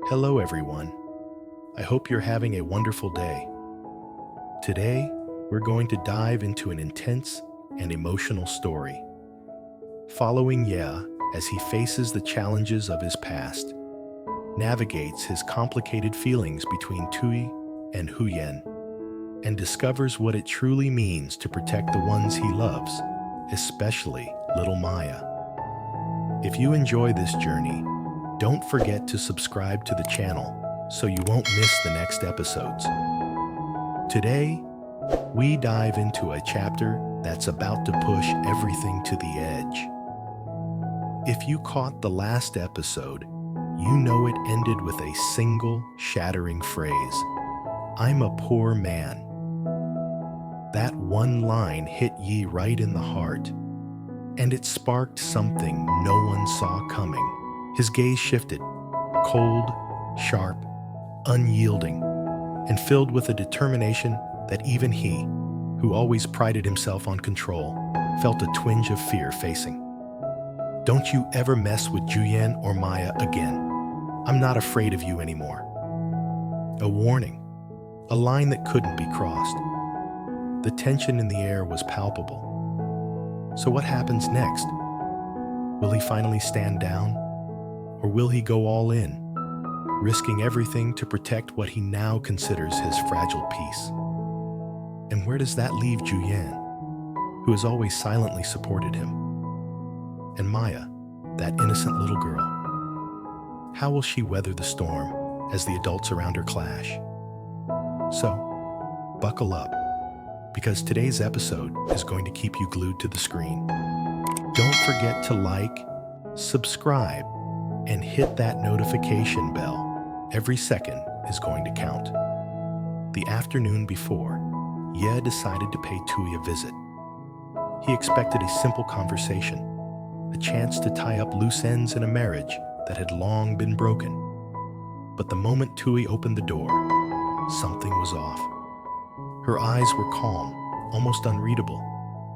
Hello, everyone. I hope you're having a wonderful day. Today, we're going to dive into an intense and emotional story, following Ye as he faces the challenges of his past, navigates his complicated feelings between Thuy and Huyen, and discovers what it truly means to protect the ones he loves, especially little Maya. If you enjoy this journey, don't forget to subscribe to the channel so you won't miss the next episodes. Today, we dive into a chapter that's about to push everything to the edge. If you caught the last episode, you know it ended with a single shattering phrase, "I'm a poor man." That one line hit Yi right in the heart, and it sparked something no one saw coming. His gaze shifted, cold, sharp, unyielding, and filled with a determination that even he, who always prided himself on control, felt a twinge of fear facing. "Don't you ever mess with Huyen or Maya again. I'm not afraid of you anymore." A warning, a line that couldn't be crossed. The tension in the air was palpable. So what happens next? Will he finally stand down? Or will he go all in, risking everything to protect what he now considers his fragile peace? And where does that leave Huyen, who has always silently supported him? And Maya, that innocent little girl? How will she weather the storm as the adults around her clash? So, buckle up, because today's episode is going to keep you glued to the screen. Don't forget to like, subscribe, and hit that notification bell. Every second is going to count. The afternoon before, Ye decided to pay Thuy a visit. He expected a simple conversation, a chance to tie up loose ends in a marriage that had long been broken. But the moment Thuy opened the door, something was off. Her eyes were calm, almost unreadable,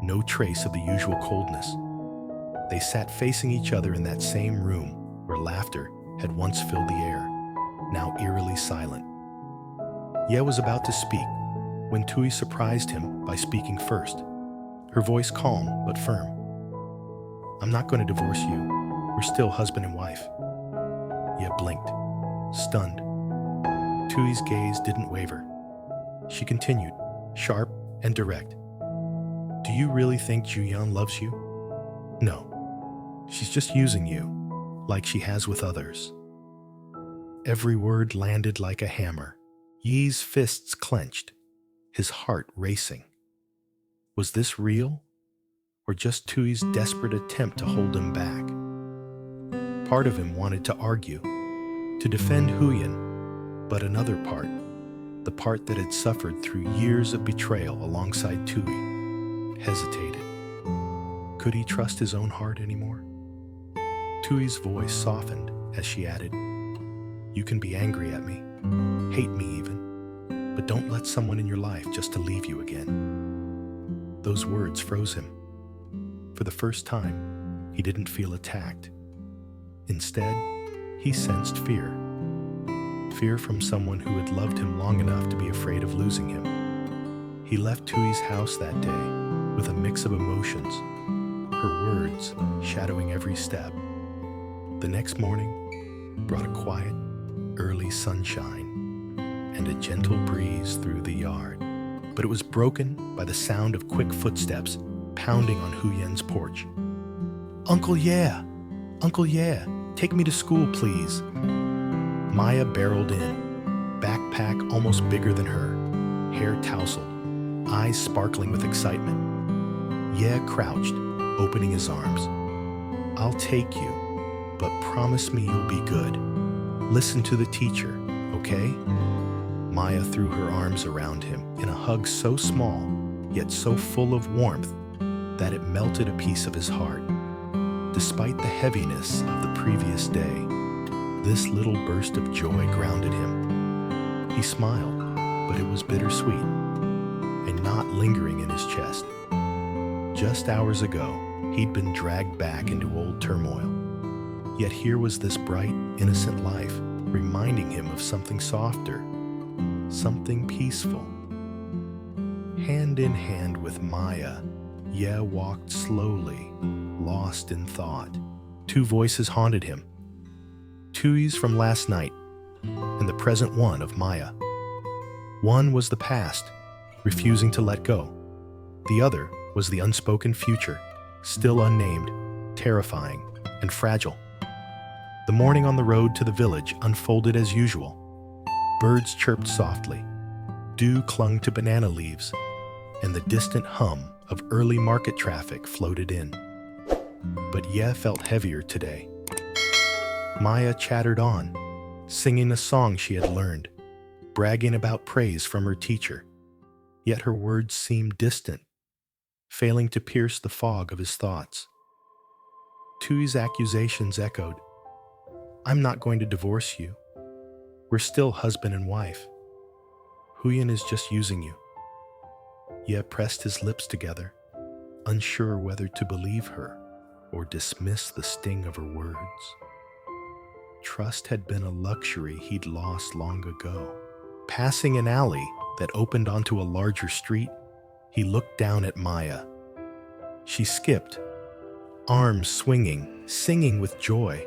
no trace of the usual coldness. They sat facing each other in that same room where laughter had once filled the air, now eerily silent. Ye was about to speak when Thuy surprised him by speaking first, her voice calm but firm. "I'm not going to divorce you. We're still husband and wife." Ye blinked, stunned. Thuy's gaze didn't waver. She continued, sharp and direct. "Do you really think Huyen loves you? No. She's just using you, like she has with others." Every word landed like a hammer. Yi's fists clenched, his heart racing. Was this real, or just Thuy's desperate attempt to hold him back? Part of him wanted to argue, to defend Huyen, but another part, the part that had suffered through years of betrayal alongside Thuy, hesitated. Could he trust his own heart anymore? Thuy's voice softened as she added, "You can be angry at me, hate me even, but don't let someone in your life just to leave you again." Those words froze him. For the first time, he didn't feel attacked. Instead, he sensed fear. Fear from someone who had loved him long enough to be afraid of losing him. He left Thuy's house that day with a mix of emotions, her words shadowing every step. The next morning brought a quiet, early sunshine and a gentle breeze through the yard, but it was broken by the sound of quick footsteps pounding on Huyen's porch. "Uncle Ye! Uncle Ye! Take me to school, please." Maya barreled in, backpack almost bigger than her, hair tousled, eyes sparkling with excitement. Ye crouched, opening his arms. "I'll take you, but promise me you'll be good. Listen to the teacher, okay?" Maya threw her arms around him in a hug so small, yet so full of warmth, that it melted a piece of his heart. Despite the heaviness of the previous day, this little burst of joy grounded him. He smiled, but it was bittersweet, a knot lingering in his chest. Just hours ago, he'd been dragged back into old turmoil. Yet here was this bright, innocent life, reminding him of something softer, something peaceful. Hand in hand with Maya, Ye walked slowly, lost in thought. Two voices haunted him. Thuy's from last night, and the present one of Maya. One was the past, refusing to let go. The other was the unspoken future, still unnamed, terrifying, and fragile. The morning on the road to the village unfolded as usual. Birds chirped softly, dew clung to banana leaves, and the distant hum of early market traffic floated in. But Ye felt heavier today. Maya chattered on, singing a song she had learned, bragging about praise from her teacher. Yet her words seemed distant, failing to pierce the fog of his thoughts. Thuy's accusations echoed. "I'm not going to divorce you. We're still husband and wife. Huyen is just using you." Ye pressed his lips together, unsure whether to believe her or dismiss the sting of her words. Trust had been a luxury he'd lost long ago. Passing an alley that opened onto a larger street, he looked down at Maya. She skipped, arms swinging, singing with joy.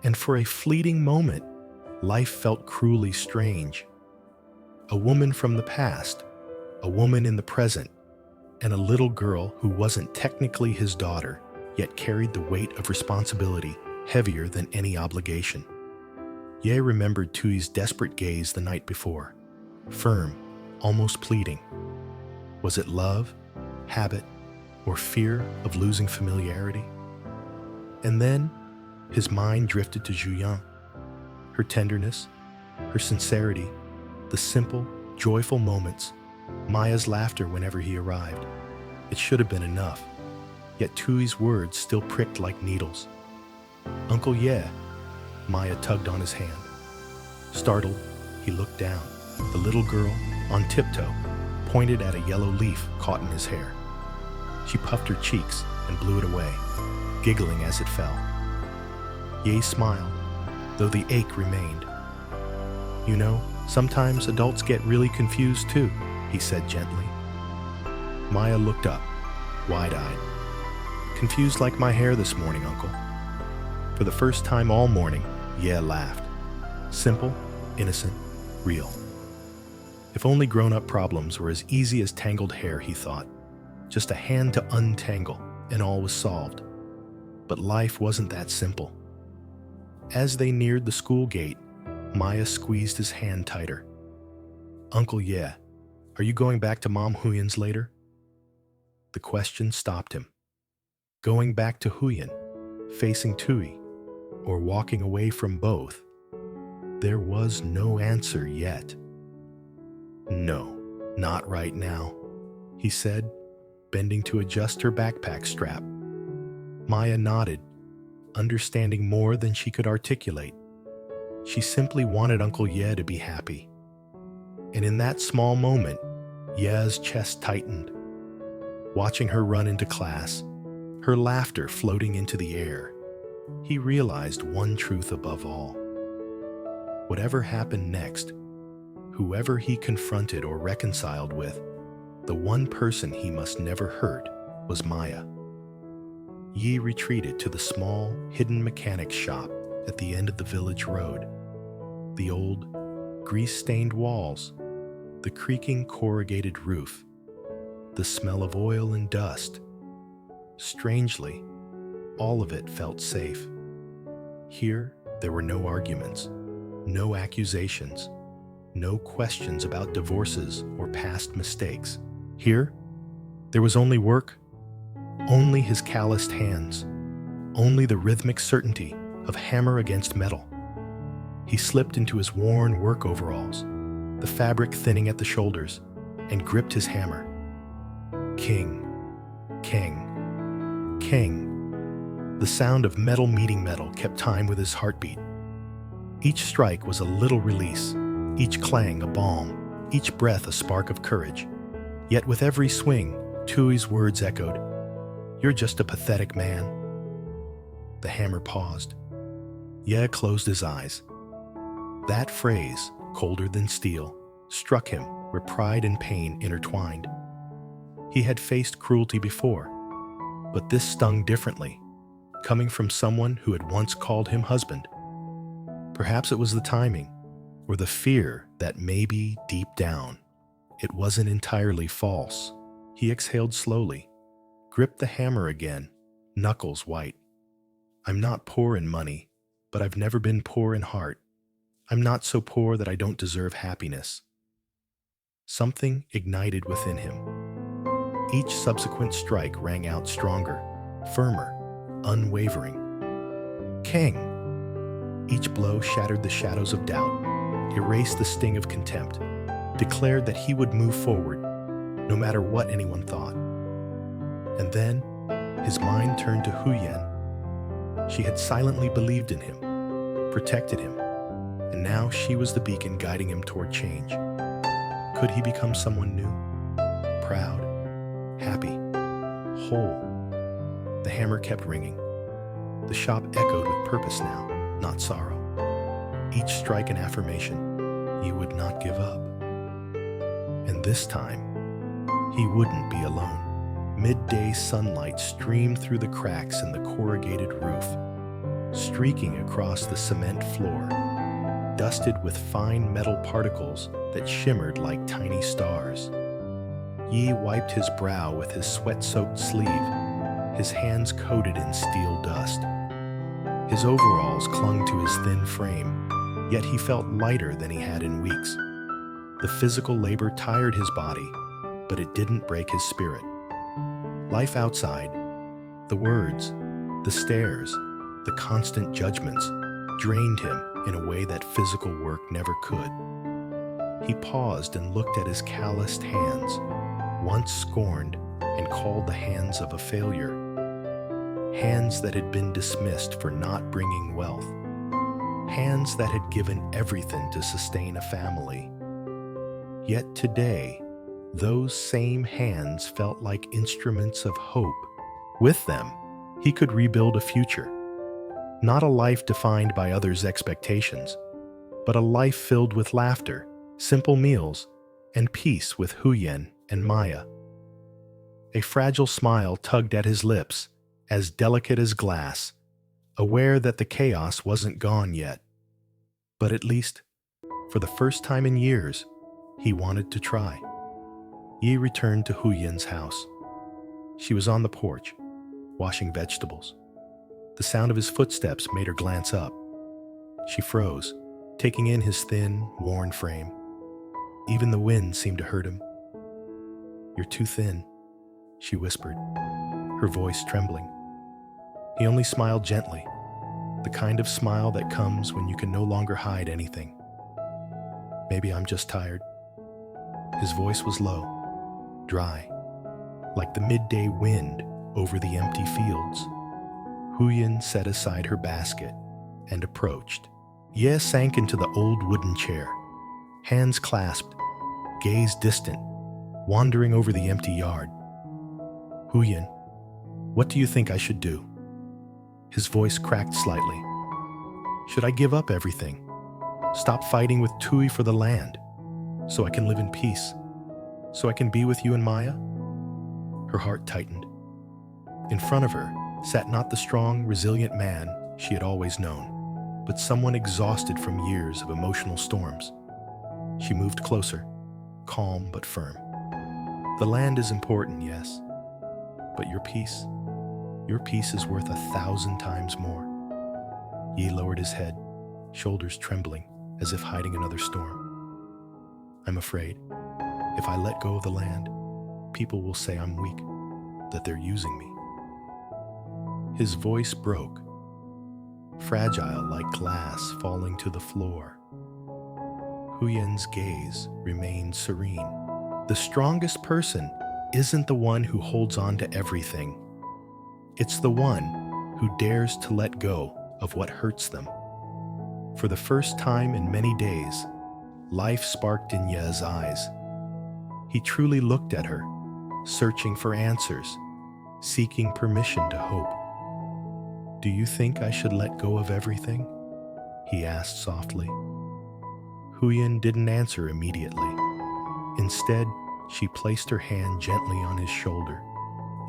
And for a fleeting moment, life felt cruelly strange. A woman from the past, a woman in the present, and a little girl who wasn't technically his daughter, yet carried the weight of responsibility heavier than any obligation. Ye remembered Thuy's desperate gaze the night before, firm, almost pleading. Was it love, habit, or fear of losing familiarity? And then his mind drifted to Huyen, her tenderness, her sincerity, the simple, joyful moments, Maya's laughter whenever he arrived. It should have been enough, yet Thuy's words still pricked like needles. "Uncle Ye," Maya tugged on his hand. Startled, he looked down. The little girl, on tiptoe, pointed at a yellow leaf caught in his hair. She puffed her cheeks and blew it away, giggling as it fell. Ye smiled, though the ache remained. "You know, sometimes adults get really confused too," he said gently. Maya looked up, wide-eyed. "Confused like my hair this morning, Uncle." For the first time all morning, Ye laughed. Simple, innocent, real. If only grown-up problems were as easy as tangled hair, he thought. Just a hand to untangle, and all was solved. But life wasn't that simple. As they neared the school gate, Maya squeezed his hand tighter. "Uncle Ye, are you going back to Mom Huyen's later?" The question stopped him. Going back to Huyen, facing Thuy, or walking away from both? There was no answer yet. "No, not right now," he said, bending to adjust her backpack strap. Maya nodded, understanding more than she could articulate. She simply wanted Uncle Ye to be happy. And in that small moment, Ye's chest tightened. Watching her run into class, her laughter floating into the air, he realized one truth above all. Whatever happened next, whoever he confronted or reconciled with, the one person he must never hurt was Maya. Ye retreated to the small, hidden mechanic shop at the end of the village road. The old, grease-stained walls, the creaking corrugated roof, the smell of oil and dust. Strangely, all of it felt safe. Here, there were no arguments, no accusations, no questions about divorces or past mistakes. Here, there was only work, only his calloused hands, only the rhythmic certainty of hammer against metal. He slipped into his worn work overalls, the fabric thinning at the shoulders, and gripped his hammer. King, king, king. The sound of metal meeting metal kept time with his heartbeat. Each strike was a little release, each clang a balm, each breath a spark of courage. Yet with every swing, Thuy's words echoed, "You're just a pathetic man." The hammer paused. Ye closed his eyes. That phrase, colder than steel, struck him where pride and pain intertwined. He had faced cruelty before, but this stung differently, coming from someone who had once called him husband. Perhaps it was the timing, or the fear that maybe deep down, it wasn't entirely false. He exhaled slowly, gripped the hammer again, knuckles white. I'm not poor in money, but I've never been poor in heart. I'm not so poor that I don't deserve happiness. Something ignited within him. Each subsequent strike rang out stronger, firmer, unwavering. King! Each blow shattered the shadows of doubt, erased the sting of contempt, declared that he would move forward, no matter what anyone thought. And then, his mind turned to Huyen. She had silently believed in him, protected him, and now she was the beacon guiding him toward change. Could he become someone new? Proud, happy, whole. The hammer kept ringing. The shop echoed with purpose now, not sorrow. Each strike an affirmation, he would not give up. And this time, he wouldn't be alone. Midday sunlight streamed through the cracks in the corrugated roof, streaking across the cement floor, dusted with fine metal particles that shimmered like tiny stars. Yi wiped his brow with his sweat-soaked sleeve, his hands coated in steel dust. His overalls clung to his thin frame, yet he felt lighter than he had in weeks. The physical labor tired his body, but it didn't break his spirit. Life outside, the words, the stares, the constant judgments, drained him in a way that physical work never could. He paused and looked at his calloused hands, once scorned and called the hands of a failure. Hands that had been dismissed for not bringing wealth. Hands that had given everything to sustain a family. Yet today, those same hands felt like instruments of hope. With them, he could rebuild a future. Not a life defined by others' expectations, but a life filled with laughter, simple meals, and peace with Huyen and Maya. A fragile smile tugged at his lips, as delicate as glass, aware that the chaos wasn't gone yet. But at least, for the first time in years, he wanted to try. Yi returned to Huyen's house. She was on the porch, washing vegetables. The sound of his footsteps made her glance up. She froze, taking in his thin, worn frame. Even the wind seemed to hurt him. "You're too thin," she whispered, her voice trembling. He only smiled gently, the kind of smile that comes when you can no longer hide anything. "Maybe I'm just tired." His voice was low, dry, like the midday wind over the empty fields. Huyen set aside her basket and approached. Ye sank into the old wooden chair, hands clasped, gaze distant, wandering over the empty yard. "Huyen, what do you think I should do?" His voice cracked slightly. "Should I give up everything? Stop fighting with Thuy for the land, so I can live in peace? So I can be with you and Maya?" Her heart tightened. In front of her sat not the strong, resilient man she had always known, but someone exhausted from years of emotional storms. She moved closer, calm but firm. "The land is important, yes, but your peace is worth 1,000 times more." Yi lowered his head, shoulders trembling as if hiding another storm. "I'm afraid, if I let go of the land, people will say I'm weak, that they're using me." His voice broke, fragile like glass falling to the floor. Huyen's gaze remained serene. The strongest person isn't the one who holds on to everything. It's the one who dares to let go of what hurts them. For the first time in many days, life sparked in Ye's eyes. He truly looked at her, searching for answers, seeking permission to hope. "Do you think I should let go of everything?" he asked softly. Huyen didn't answer immediately. Instead, she placed her hand gently on his shoulder,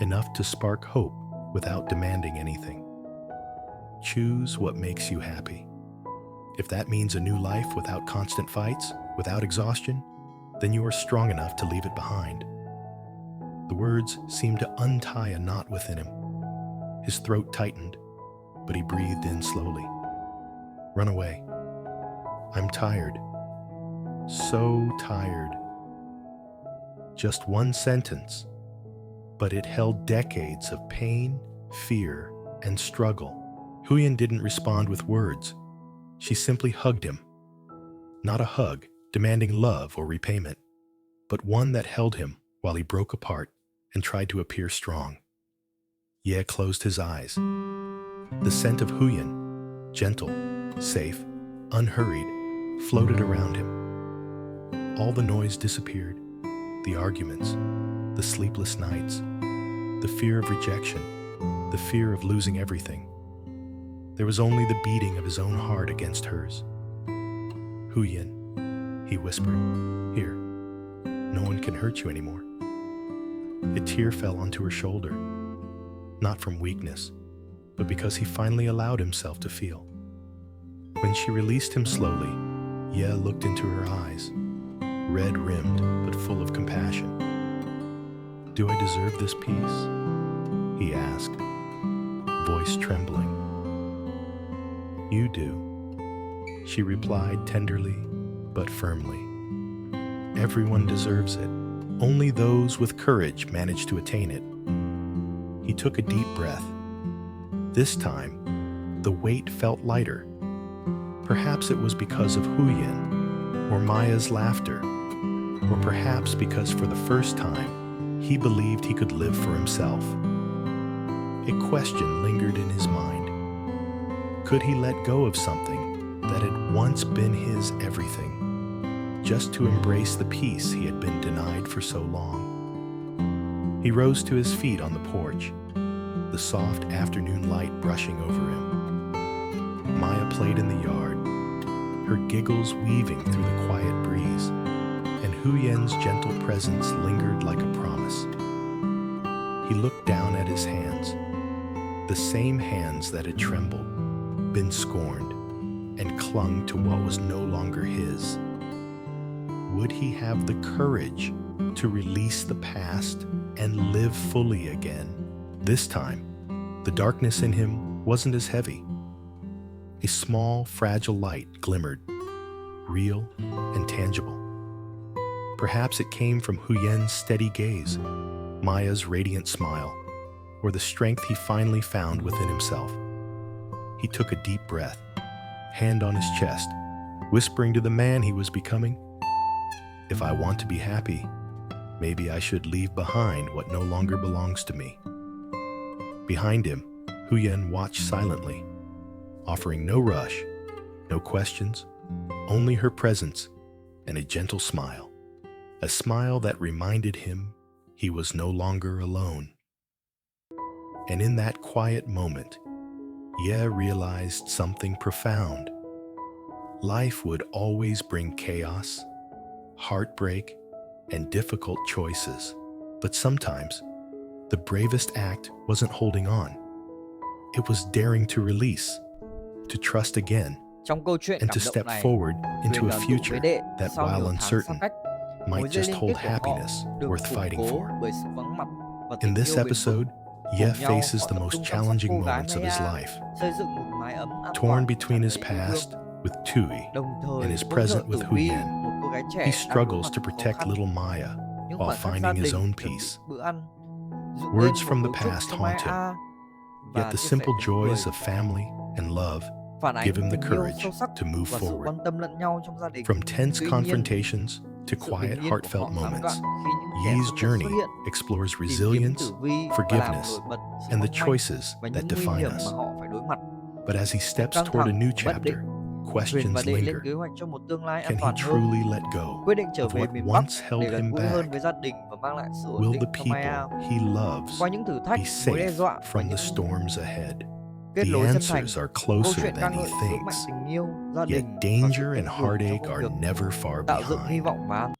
enough to spark hope without demanding anything. Choose what makes you happy. If that means a new life without constant fights, without exhaustion, then you are strong enough to leave it behind. The words seemed to untie a knot within him. His throat tightened, but he breathed in slowly. Run away. I'm tired. So tired. Just one sentence, but it held decades of pain, fear, and struggle. Huyen didn't respond with words. She simply hugged him. Not a hug demanding love or repayment, but one that held him while he broke apart and tried to appear strong. Ye closed his eyes. The scent of Huyen, gentle, safe, unhurried, floated around him. All the noise disappeared, the arguments, the sleepless nights, the fear of rejection, the fear of losing everything. There was only the beating of his own heart against hers. Huyen, he whispered, here, no one can hurt you anymore. A tear fell onto her shoulder, not from weakness, but because he finally allowed himself to feel. When she released him slowly, Ye looked into her eyes, red-rimmed but full of compassion. Do I deserve this peace? He asked, voice trembling. You do, she replied tenderly but firmly. Everyone deserves it. Only those with courage manage to attain it. He took a deep breath. This time, the weight felt lighter. Perhaps it was because of Huyen, or Maya's laughter, or perhaps because for the first time, he believed he could live for himself. A question lingered in his mind. Could he let go of something that had once been his everything, just to embrace the peace he had been denied for so long? He rose to his feet on the porch, the soft afternoon light brushing over him. Maya played in the yard, her giggles weaving through the quiet breeze, and Huyen's gentle presence lingered like a promise. He looked down at his hands, the same hands that had trembled, been scorned, and clung to what was no longer his. Would he have the courage to release the past and live fully again? This time, the darkness in him wasn't as heavy. A small, fragile light glimmered, real and tangible. Perhaps it came from Huyen's steady gaze, Maya's radiant smile, or the strength he finally found within himself. He took a deep breath, hand on his chest, whispering to the man he was becoming, if I want to be happy, maybe I should leave behind what no longer belongs to me. Behind him, Huyen watched silently, offering no rush, no questions, only her presence and a gentle smile, a smile that reminded him he was no longer alone. And in that quiet moment, Ye realized something profound. Life would always bring chaos, heartbreak, and difficult choices. But sometimes, the bravest act wasn't holding on. It was daring to release, to trust again, and to step forward into a future that, while uncertain, might just hold happiness worth fighting for. In this episode, Ye faces the most challenging moments of his life. Torn between his past with Thuy and his present with Huyen, he struggles to protect little Maya while finding his own peace. Words from the past haunt him, yet the simple joys of family and love give him the courage to move forward. From tense confrontations to quiet, heartfelt moments, Ye's journey explores resilience, forgiveness, and the choices that define us. But as he steps toward a new chapter, questions linger. Can he truly let go of what once held him back? Will the people he loves be safe from the storms ahead? Kết The nối chân thành, answers are câu closer chuyện ca than he ngợi sức mạnh thinks, tình yêu, gia yet đình và sự danger tận and hưởng trong heartache công are việc, never far tạo dựng hy behind. vọng và an toàn.